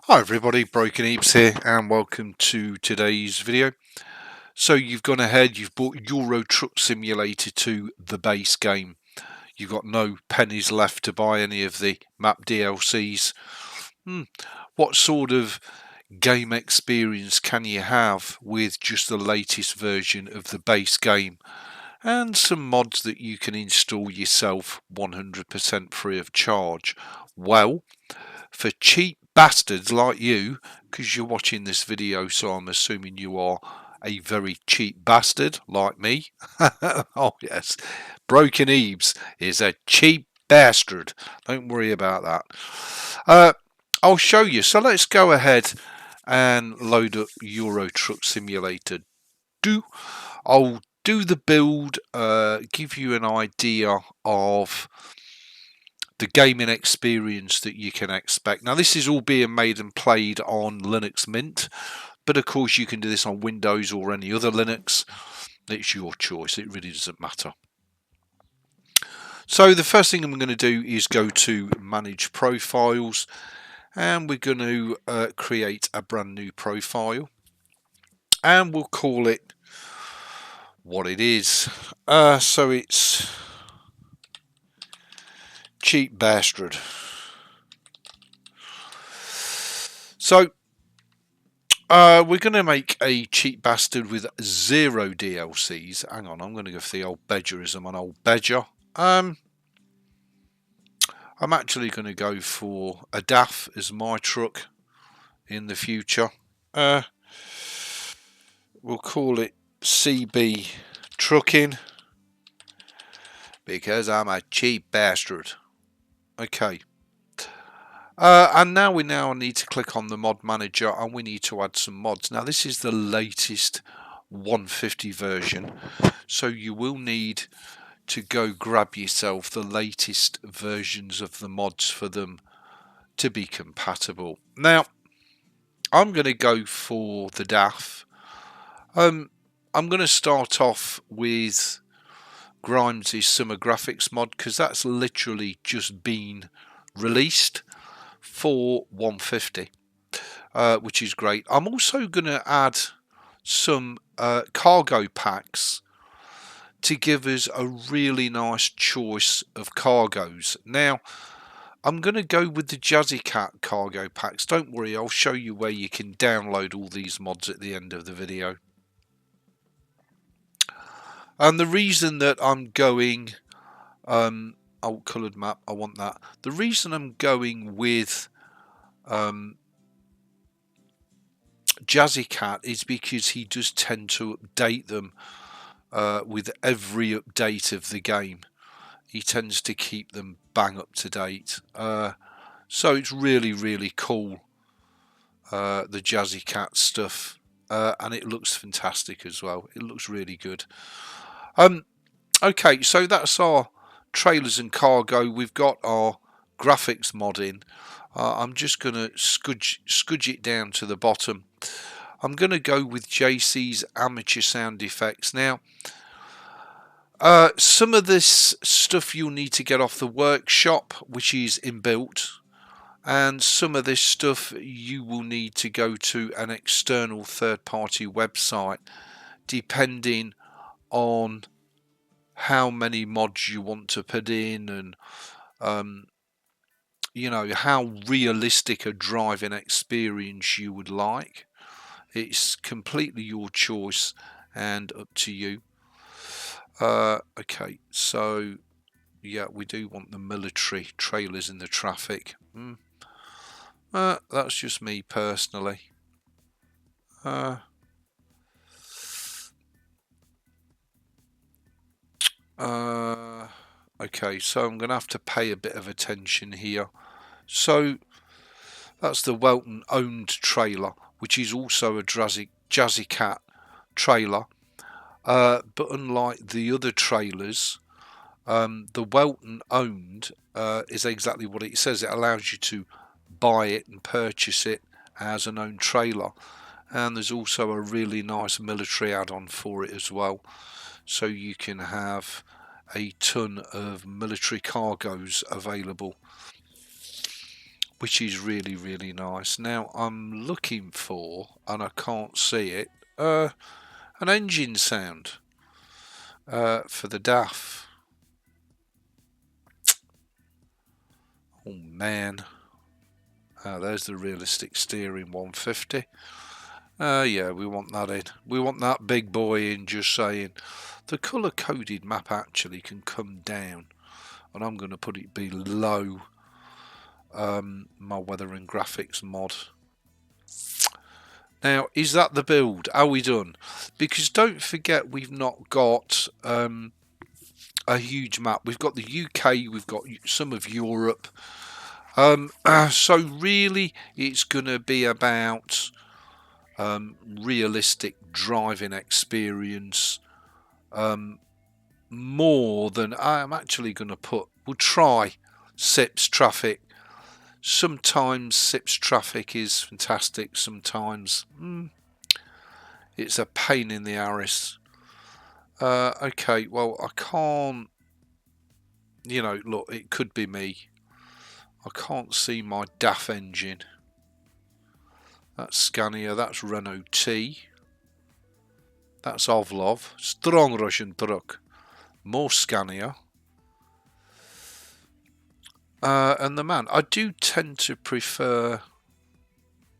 Hi everybody, Broken Ebeez here and welcome to today's video. So you've gone ahead, you've bought Euro Truck Simulator 2, the base game. You've got no pennies left to buy any of the map DLCs. What sort of game experience can you have with just the latest version of the base game? And some mods that you can install yourself 100% free of charge. Well, for cheap bastards like you, because you're watching this video, so I'm assuming you are a very cheap bastard like me. Oh yes, Broken Ebeez is a cheap bastard. Don't worry about that. I'll show you. So let's go ahead and load up Euro Truck Simulator. I'll do the build, give you an idea of the gaming experience that you can expect. Now this is all being made and played on Linux Mint, but of course you can do this on Windows or any other Linux. It's your choice, it really doesn't matter. So the first thing I'm going to do is go to manage profiles, and we're going to create a brand new profile, and we'll call it what it is. So it's cheap bastard. So we're going to make a cheap bastard with 0 DLCs. Hang on, I'm going to go for the old Bedgerism on old Bedger. I'm actually going to go for a DAF as my truck in the future. We'll call it CB Trucking because I'm a cheap bastard. Okay. And now we need to click on the mod manager and we need to add some mods. Now this is the latest 150 version, so you will need to go grab yourself the latest versions of the mods for them to be compatible. Now I'm going to go for the DAF. I'm going to start off with Grimes' Summer Graphics mod because that's literally just been released for 150, which is great. I'm also going to add some cargo packs to give us a really nice choice of cargoes. Now I'm going to go with the Jazzy Cat cargo packs. Don't worry, I'll show you where you can download all these mods at the end of the video. And the reason that I'm going coloured map, I want that. The reason I'm going with Jazzy Cat is because he does tend to update them with every update of the game. He tends to keep them bang up to date. So it's really cool, the Jazzy Cat stuff. And it looks fantastic as well. It looks really good. Okay, so that's our trailers and cargo. We've got our graphics mod in. I'm just going to scudge it down to the bottom. I'm going to go with JC's amateur sound effects. Now, some of this stuff you'll need to get off the workshop, which is inbuilt, and some of this stuff you will need to go to an external third-party website, depending on how many mods you want to put in and you know, how realistic a driving experience you would like. It's completely your choice and up to you. Okay, so yeah, we do want the military trailers in the traffic. That's just me personally. Okay, so I'm going to have to pay a bit of attention here. So that's the Welton owned trailer, which is also a Jazzy Cat trailer. But unlike the other trailers, the Welton owned is exactly what it says. It allows you to buy it and purchase it as an owned trailer. And there's also a really nice military add-on for it as well. So you can have a ton of military cargoes available. which is really, really nice. Now I'm looking for, and I can't see it, an engine sound for the DAF. Oh man, there's the realistic steering 150. Yeah, we want that in. We want that big boy in, just saying. The colour coded map actually can come down, and I'm going to put it below my weather and graphics mod. Now, is that the build? Are we done? Because don't forget, we've not got a huge map. We've got the UK, we've got some of Europe. So really, it's going to be about realistic driving experience more than I'm actually going to put. We'll try SIPS traffic. Sometimes SIPS traffic is fantastic. Sometimes it's a pain in the arse. Okay, well, I can't, you know, look, it could be me. I can't see my DAF engine. That's Scania, that's Renault T. That's Ovlov. Strong Russian truck. More Scania. And the man. I do tend to prefer...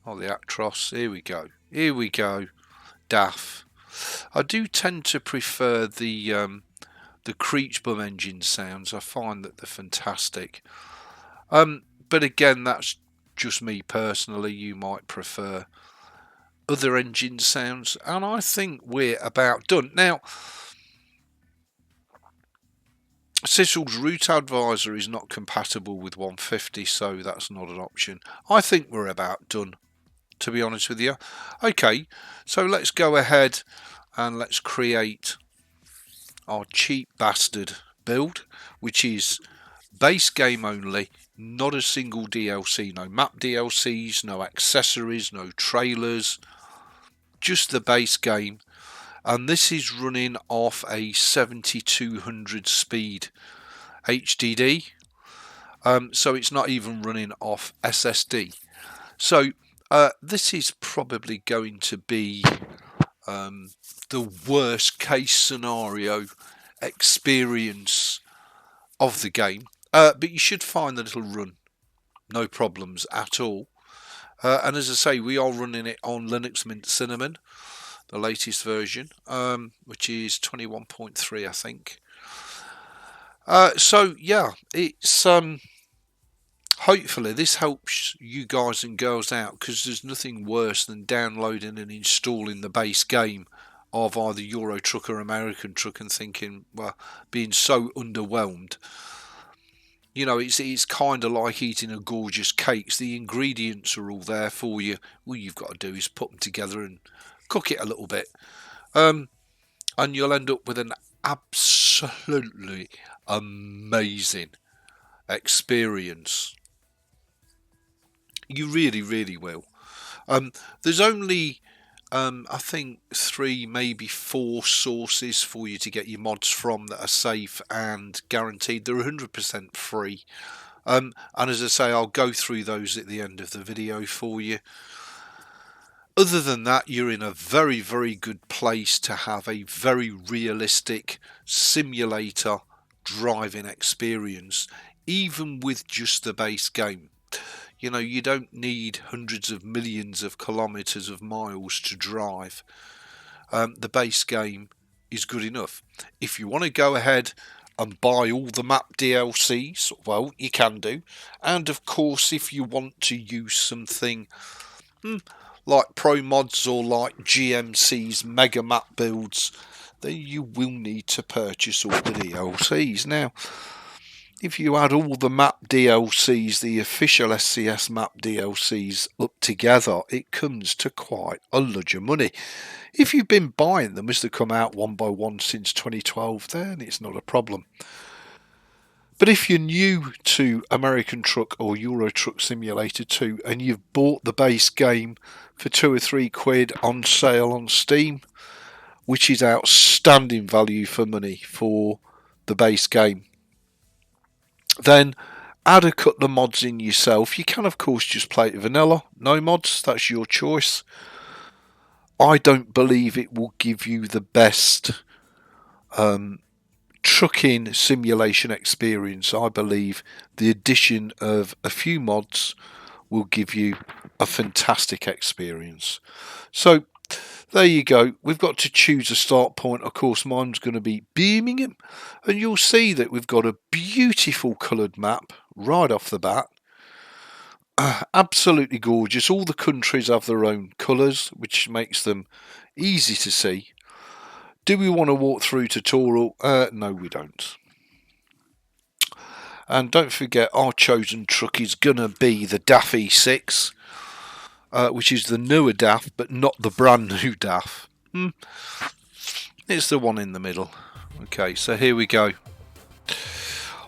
Oh, the Actros. Here we go. Here we go. DAF. I do tend to prefer the Creechbum engine sounds. I find that they're fantastic. But again, that's just me personally. You might prefer other engine sounds, and I think we're about done. Now, Sissel's route advisor is not compatible with 150, so that's not an option. I think we're about done, to be honest with you. Okay, so let's go ahead and let's create our cheap bastard build, which is base game only, not a single DLC, no map DLCs, no accessories, no trailers, just the base game. And this is running off a 7200 speed HDD, so it's not even running off SSD. So this is probably going to be the worst case scenario experience of the game, but you should find that it'll run no problems at all. And as I say, we are running it on Linux Mint Cinnamon, the latest version, which is 21.3, I think. So yeah, it's hopefully this helps you guys and girls out, because there's nothing worse than downloading and installing the base game of either Euro Truck or American Truck and thinking, well, being so underwhelmed. You know, it's kind of like eating a gorgeous cake. The ingredients are all there for you. All you've got to do is put them together and cook it a little bit. And you'll end up with an absolutely amazing experience. You really, really will. There's only, I think, 3, maybe 4 sources for you to get your mods from that are safe and guaranteed. They're 100% free. And as I say, I'll go through those at the end of the video for you. Other than that, you're in a very, very good place to have a very realistic simulator driving experience, even with just the base game. You know, you don't need hundreds of millions of kilometres of miles to drive. The base game is good enough. If you want to go ahead and buy all the map DLCs, well, you can do. And of course, if you want to use something like Pro Mods or like GMC's Mega Map builds, then you will need to purchase all the DLCs. Now, if you add all the map DLCs, the official SCS map DLCs up together, it comes to quite a lot of money. If you've been buying them as they come out one by one since 2012, then it's not a problem. But if you're new to American Truck or Euro Truck Simulator 2 and you've bought the base game for £2 or £3 on sale on Steam, which is outstanding value for money for the base game, then Add a couple of mods in yourself. You can of course just play it vanilla, no mods, that's your choice. I don't believe it will give you the best trucking simulation experience. I believe the addition of a few mods will give you a fantastic experience. So there you go. We've got to choose a start point. Of course, mine's going to be Birmingham, and you'll see that we've got a beautiful coloured map right off the bat. Absolutely gorgeous. All the countries have their own colours, which makes them easy to see. Do we want to walk through tutorial? No, we don't. And don't forget, our chosen truck is going to be the DAF E6, which is the newer DAF, but not the brand new DAF. It's the one in the middle. Okay, so here we go.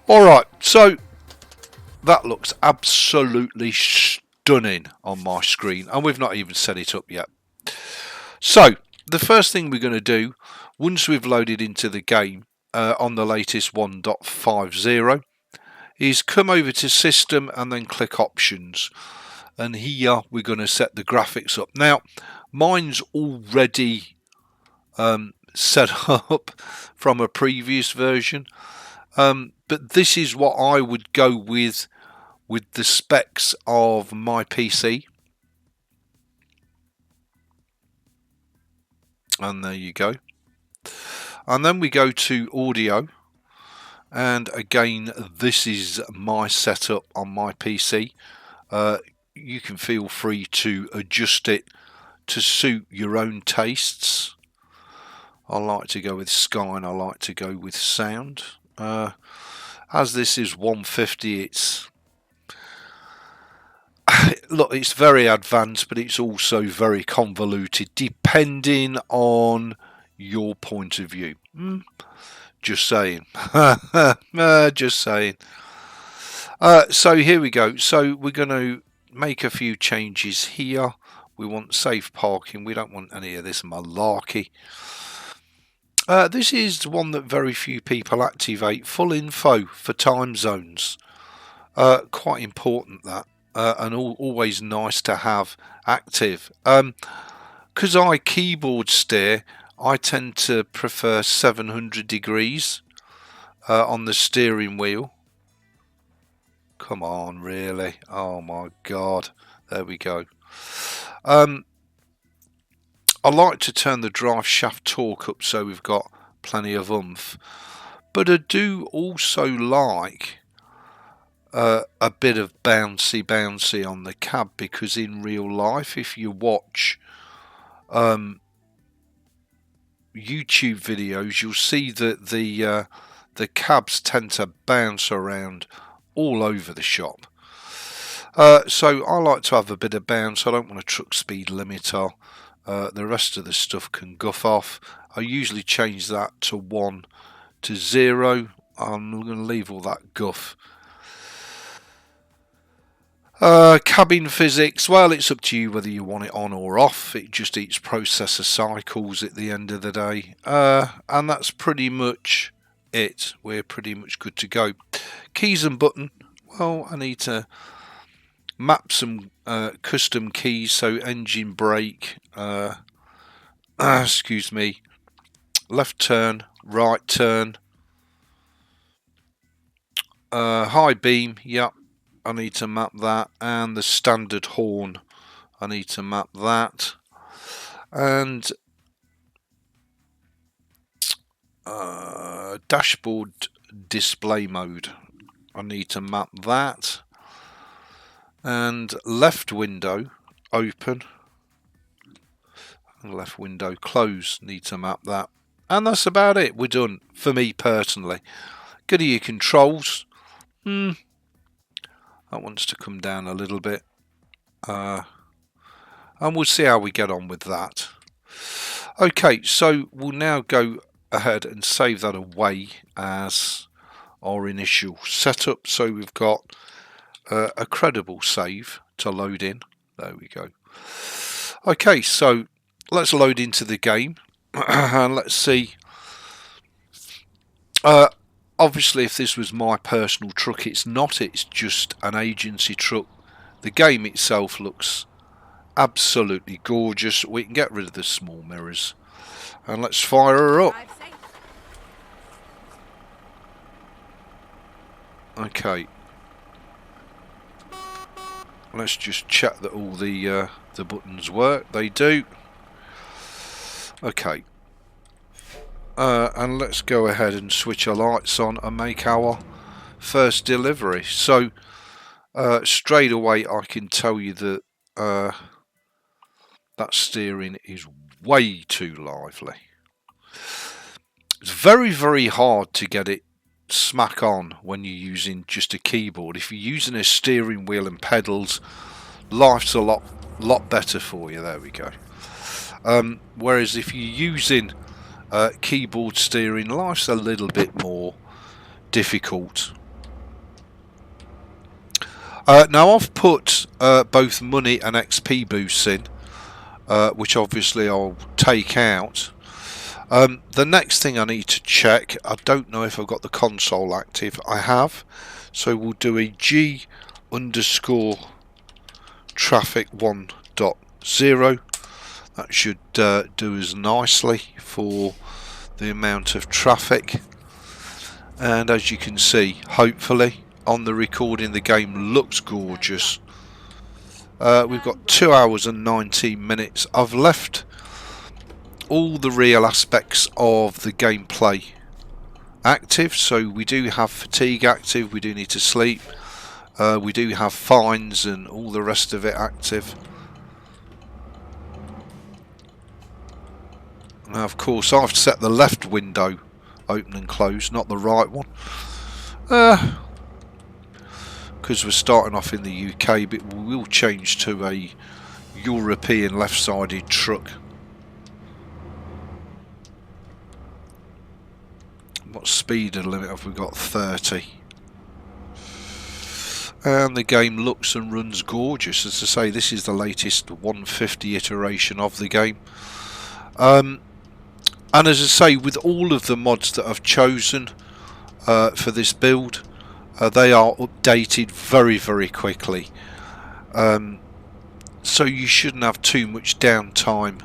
Alright, so that looks absolutely stunning on my screen, and we've not even set it up yet. So, the first thing we're going to do, once we've loaded into the game on the latest 1.50, is come over to System and then click Options. And here we're going to set the graphics up. Now, mine's already set up from a previous version, but this is what I would go with the specs of my PC. And there you go. And then we go to audio, and again this is my setup on my PC. You can feel free to adjust it to suit your own tastes. I like to go with Sky and I like to go with sound. As this is 150, it's look, it's very advanced, but it's also very convoluted depending on your point of view. Just saying. Just saying. So here we go. So we're going to make a few changes here. We want safe parking. We don't want any of this malarkey. This is one that very few people activate. Full info for time zones. Quite important that. And always nice to have active. Because I keyboard steer, I tend to prefer 700 degrees on the steering wheel. Come on, really? Oh my god. There we go. I like to turn the drive shaft torque up so we've got plenty of oomph. But I do also like a bit of bouncy on the cab, because in real life, if you watch YouTube videos, you'll see that the cabs tend to bounce around all over the shop. So I like to have a bit of bounce. I don't want a truck speed limiter. The rest of the stuff can guff off. I usually change that to 1 to 0. I'm going to leave all that guff. Cabin physics, well, it's up to you whether you want it on or off. It just eats processor cycles at the end of the day. And that's pretty much it. We're pretty much good to go. Keys and button. Well, I need to map some custom keys. So engine brake, excuse me, left turn, right turn, high beam, yep, I need to map that, and the standard horn, I need to map that, and dashboard display mode, I need to map that, and left window open and left window close, need to map that, and that's about it. We're done for me personally. Go to your controls. That wants to come down a little bit, and we'll see how we get on with that. Okay, so we'll now go ahead and save that away as our initial setup. So we've got a credible save to load in. There we go. Okay, so let's load into the game and let's see. obviously if this was my personal truck, it's not, it's just an agency truck. The game itself looks absolutely gorgeous. We can get rid of the small mirrors and let's fire her up. Okay, let's just check that all the buttons work. They do. Okay, and let's go ahead and switch our lights on and make our first delivery. So straight away I can tell you that that steering is way too lively. It's very, very hard to get it smack on when you're using just a keyboard. If you're using a steering wheel and pedals, life's a lot better for you. There we go. Whereas if you're using keyboard steering, life's a little bit more difficult. Now I've put both money and XP boosts in, which obviously I'll take out. The next thing I need to check, I don't know if I've got the console active. I have, so we'll do a G underscore traffic 1.0. That should do us nicely for the amount of traffic. And as you can see, hopefully on the recording the game looks gorgeous. We've got 2 hours and 19 minutes. I've left all the real aspects of the gameplay active, so we do have fatigue active, we do need to sleep, we do have fines and all the rest of it active. Now of course I've set the left window open and close, not the right one, because we're starting off in the UK, but we will change to a European left-sided truck. What speed limit have we got? 30. And the game looks and runs gorgeous. As I say, this is the latest 150 iteration of the game. And as I say, with all of the mods that I've chosen for this build, they are updated very, very quickly. So you shouldn't have too much downtime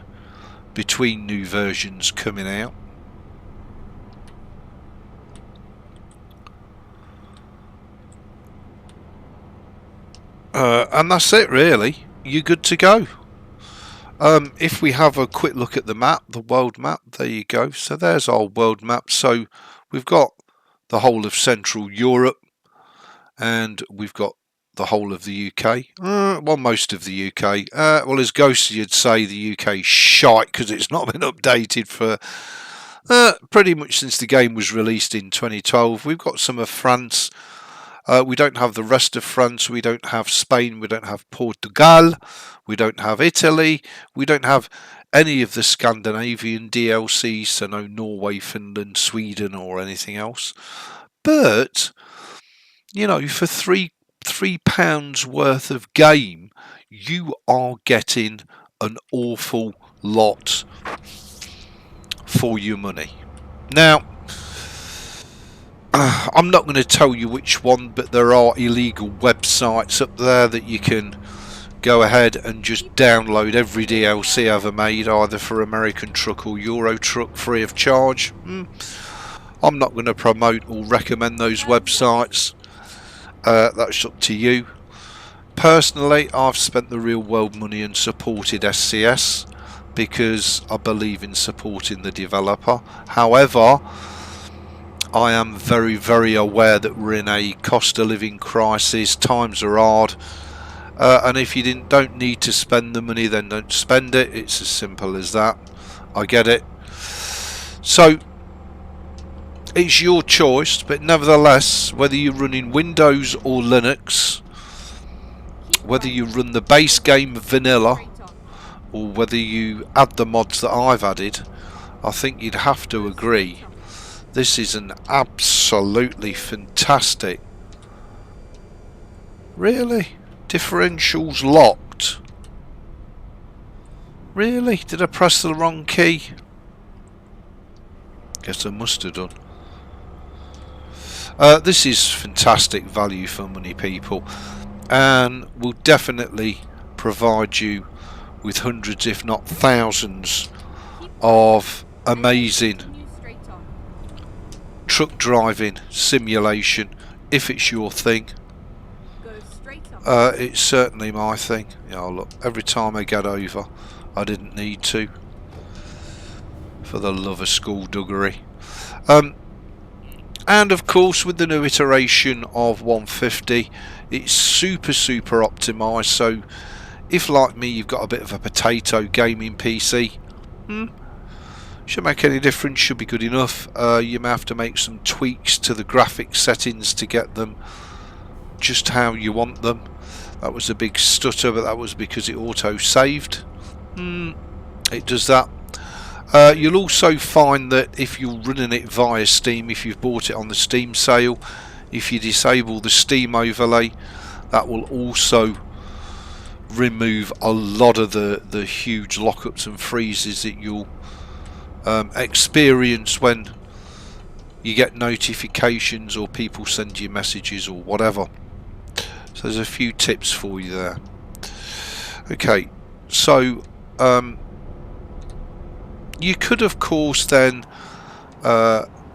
between new versions coming out. And that's it really, you're good to go. If we have a quick look at the map, the world map, there you go. So there's our world map. So we've got the whole of Central Europe and we've got the whole of the UK. Well, most of the UK. Well, as Ghosty would say, the UK shite because it's not been updated for pretty much since the game was released in 2012. We've got some of France. We don't have the rest of France, we don't have Spain, we don't have Portugal, we don't have Italy, we don't have any of the Scandinavian DLC, so no Norway, Finland, Sweden or anything else. But, you know, for £3 worth of game, you are getting an awful lot for your money. Now, I'm not going to tell you which one, but there are illegal websites up there that you can go ahead and just download every DLC ever made, either for American Truck or Euro Truck, free of charge. I'm not going to promote or recommend those websites. That's up to you. Personally, I've spent the real world money and supported SCS because I believe in supporting the developer. However, I am very, very aware that we're in a cost of living crisis. Times are hard, and if you don't need to spend the money, then don't spend it. It's as simple as that. I get it. So it's your choice, but nevertheless, whether you're running Windows or Linux, whether you run the base game vanilla, or whether you add the mods that I've added, I think you'd have to agree this is an absolutely fantastic. Really? Differentials locked? Really? Did I press the wrong key? Guess I must have done. This is fantastic value for money, people, and will definitely provide you with hundreds if not thousands of amazing truck driving simulation if it's your thing. It's certainly my thing. Yeah, look, every time I get over, I didn't need to, for the love of skullduggery. And of course, with the new iteration of 150, it's super optimized. So if, like me, you've got a bit of a potato gaming PC, shouldn't make any difference, should be good enough. You may have to make some tweaks to the graphics settings to get them just how you want them. That was a big stutter, but that was because it auto saved. It does that. You'll also find that if you're running it via Steam, if you've bought it on the Steam sale, if you disable the Steam overlay, that will also remove a lot of the huge lockups and freezes that you'll experience when you get notifications or people send you messages or whatever. So there's a few tips for you there. Okay, so you could of course then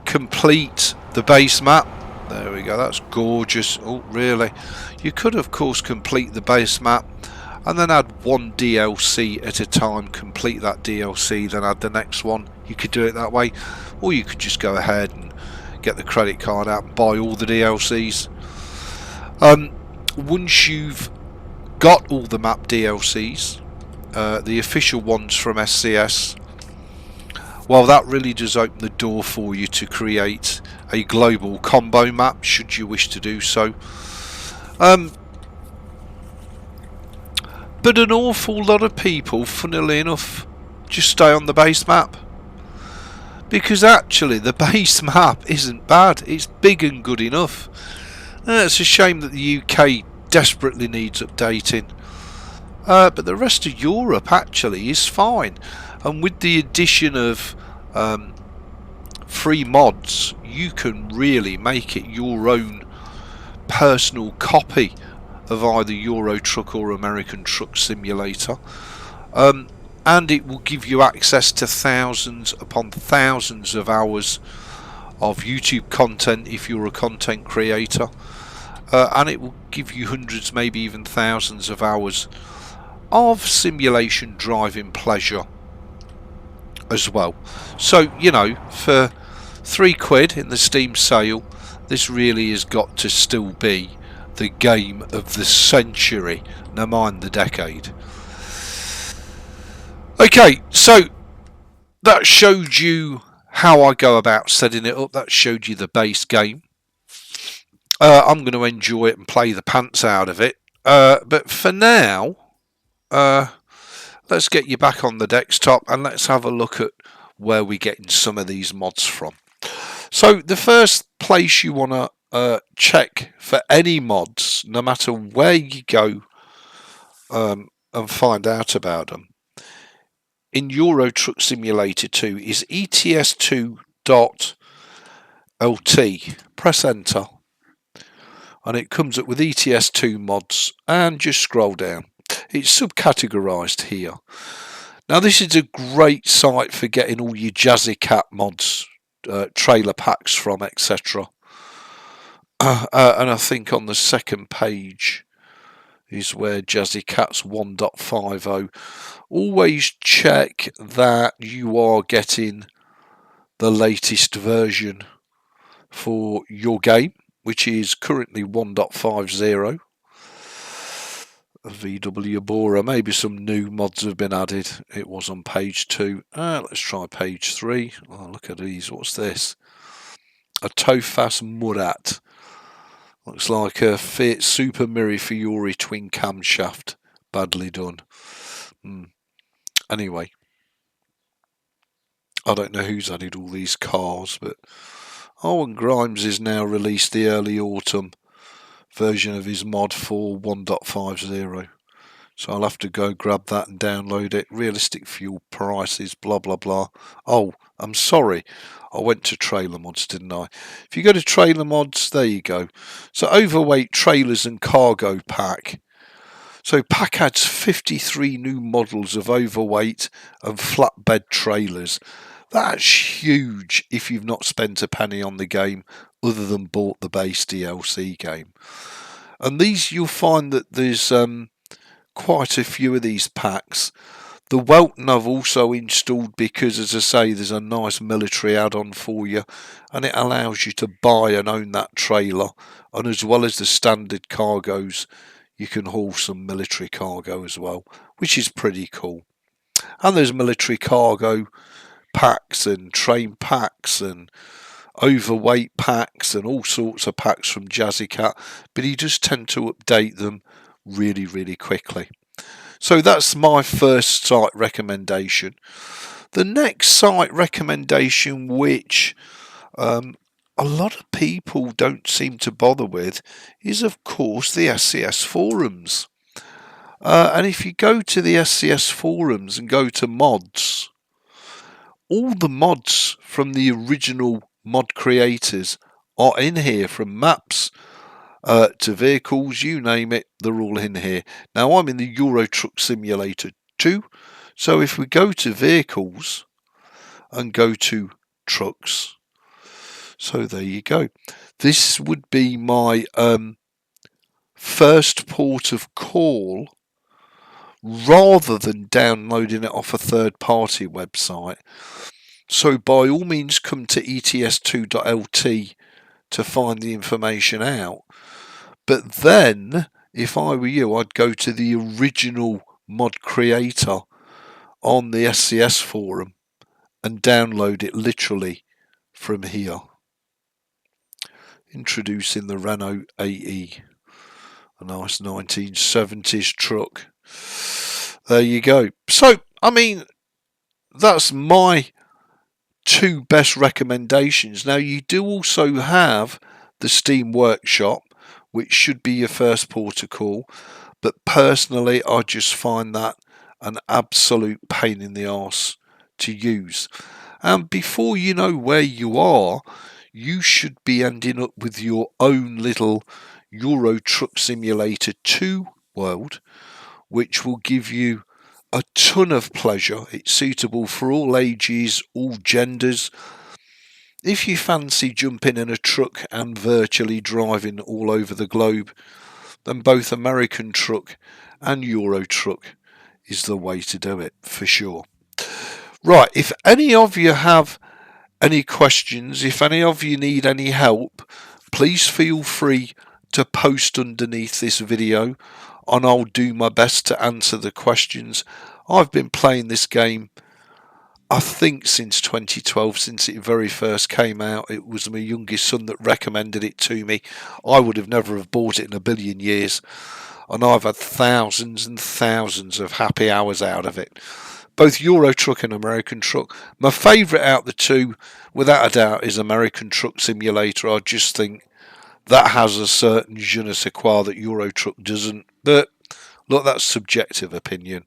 complete the base map. There we go, that's gorgeous. Oh really, you could of course complete the base map and then add one DLC at a time, complete that DLC, then add the next one. You could do it that way, or you could just go ahead and get the credit card out and buy all the DLCs. Once you've got all the map DLCs, the official ones from SCS, well, that really does open the door for you to create a global combo map, should you wish to do so. But an awful lot of people, funnily enough, just stay on the base map, because actually the base map isn't bad. It's big and good enough. It's a shame that the UK desperately needs updating, but the rest of Europe actually is fine. And with the addition of free mods, you can really make it your own personal copy of either Euro Truck or American Truck Simulator, and it will give you access to thousands upon thousands of hours of YouTube content if you're a content creator, and it will give you hundreds, maybe even thousands of hours of simulation driving pleasure as well. So, you know, for £3 in the Steam sale, this really has got to still be the game of the century, no mind the decade. Okay, so that showed you how I go about setting it up. That showed you the base game. I'm going to enjoy it and play the pants out of it, but for now, let's get you back on the desktop and let's have a look at where we're getting some of these mods from. So the first place you want to check for any mods, no matter where you go and find out about them, in Euro Truck Simulator 2 is ETS2.lt. Press enter and it comes up with ETS2 mods, and just scroll down. It's subcategorized here. Now this is a great site for getting all your Jazzy Cat mods, trailer packs from, etc. And I think on the second page is where Jazzy Cat's 1.50. Always check that you are getting the latest version for your game, which is currently 1.50. VW Bora, maybe some new mods have been added. It was on page 2. Let's try page 3. Oh, look at these. What's this? A Tofas Murat. Looks like a Fiat Super Miri Fiori twin camshaft. Badly done. Anyway, I don't know who's added all these cars, but Owen Grimes has now released the early autumn version of his mod for 1.50. So I'll have to go grab that and download it. Realistic fuel prices, blah blah blah. Oh, I'm sorry, I went to trailer mods, didn't I? If you go to trailer mods, there you go. So overweight trailers and cargo pack. So pack adds 53 new models of overweight and flatbed trailers. That's huge if you've not spent a penny on the game other than bought the base DLC game. And these, you'll find that there's quite a few of these packs. The Welton I've also installed because, as I say, there's a nice military add-on for you, and it allows you to buy and own that trailer, and as well as the standard cargoes, you can haul some military cargo as well, which is pretty cool. And there's military cargo packs and train packs and overweight packs and all sorts of packs from Jazzy Cat, but you just tend to update them really, really quickly. So that's my first site recommendation. The next site recommendation, which a lot of people don't seem to bother with, is of course the SCS forums. And if you go to the SCS forums and go to mods, all the mods from the original mod creators are in here, from maps to vehicles, you name it, they're all in here. Now I'm in the Euro Truck Simulator 2, so if we go to vehicles and go to trucks, so there you go. This would be my first port of call rather than downloading it off a third-party website. So by all means come to ETS2.lt to find the information out. But then, if I were you, I'd go to the original mod creator on the SCS forum and download it literally from here. Introducing the Renault AE, a nice 1970s truck. There you go. So, I mean, that's my two best recommendations. Now, you do also have the Steam Workshop, which should be your first port of call, but personally I just find that an absolute pain in the arse to use. And before you know where you are, you should be ending up with your own little Euro Truck Simulator 2 world, which will give you a ton of pleasure. It's suitable for all ages, all genders. If you fancy jumping in a truck and virtually driving all over the globe, then both American Truck and Euro Truck is the way to do it, for sure. Right, if any of you have any questions, if any of you need any help, please feel free to post underneath this video and I'll do my best to answer the questions. I've been playing this game, I think, since 2012, since it very first came out. It was my youngest son that recommended it to me. I would have never have bought it in a billion years, and I've had thousands and thousands of happy hours out of it. Both Euro Truck and American Truck. My favourite out the two, without a doubt, is American Truck Simulator. I just think that has a certain je ne sais quoi that Euro Truck doesn't. But look, that's subjective opinion.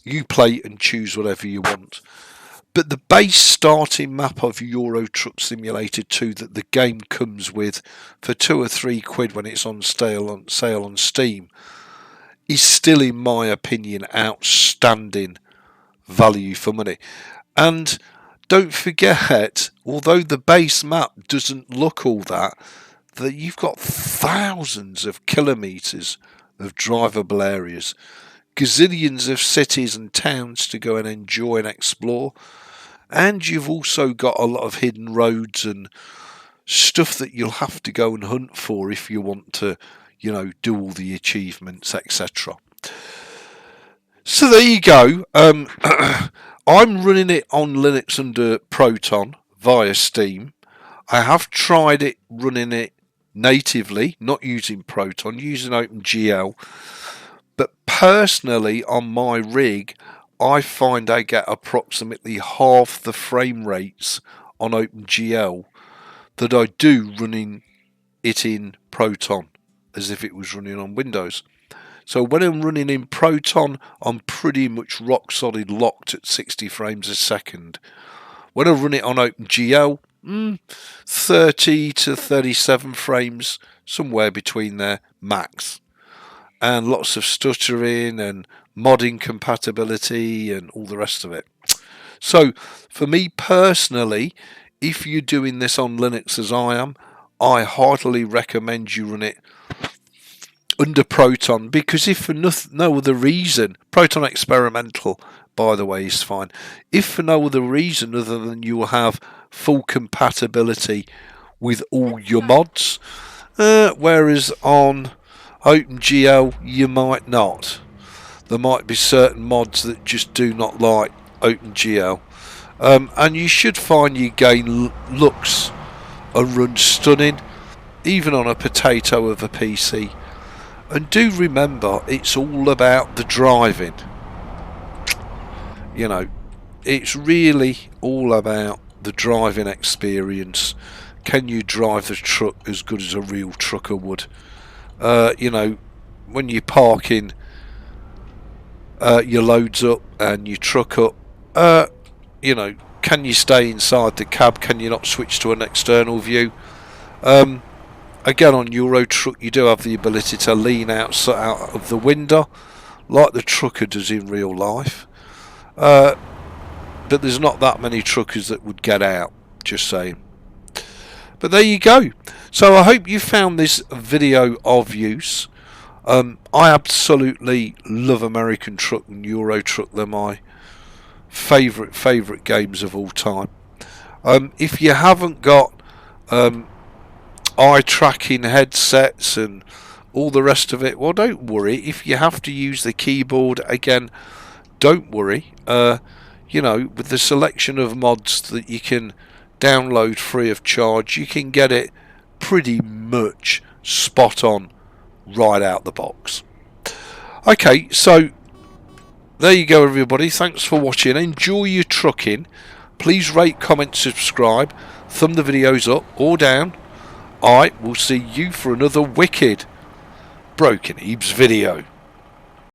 You play and choose whatever you want. But the base starting map of Euro Truck Simulator 2 that the game comes with for £2 or £3 when it's on sale on Steam is still, in my opinion, outstanding value for money. And don't forget, although the base map doesn't look all that you've got thousands of kilometres of drivable areas, gazillions of cities and towns to go and enjoy and explore, and you've also got a lot of hidden roads and stuff that you'll have to go and hunt for if you want to, you know, do all the achievements, etc. So there you go. I'm running it on Linux under Proton via Steam. I have tried it running it natively, not using Proton, using OpenGL. But personally, on my rig, I find I get approximately half the frame rates on OpenGL that I do running it in Proton, as if it was running on Windows. So when I'm running in Proton, I'm pretty much rock solid locked at 60 frames a second. When I run it on OpenGL, 30 to 37 frames, somewhere between there, max. And lots of stuttering and modding compatibility and all the rest of it. So for me personally, if you're doing this on Linux as I am, I heartily recommend you run it under Proton, because if for no other reason, Proton Experimental, by the way, is fine. If for no other reason other than you will have full compatibility with all your mods, whereas on OpenGL you might not. There might be certain mods that just do not like OpenGL, and you should find your game looks and runs stunning, even on a potato of a PC. And do remember, it's all about the driving. You know, it's really all about the driving experience. Can you drive the truck as good as a real trucker would? You know, when you're parking your loads up and your truck up, you know, can you stay inside the cab? Can you not switch to an external view? Again, on Euro Truck you do have the ability to lean out of the window like the trucker does in real life, but there's not that many truckers that would get out, just saying. But there you go. So I hope you found this video of use. I absolutely love American Truck and Euro Truck. They're my favourite games of all time. If you haven't got eye tracking headsets and all the rest of it, well, don't worry. If you have to use the keyboard, again, don't worry. You know, with the selection of mods that you can download free of charge, you can get it pretty much spot on right out the box. Okay, so there you go, everybody. Thanks for watching. Enjoy your trucking. Please rate, comment, subscribe, thumb the videos up or down. I will see you for another wicked Broken Ebeez video.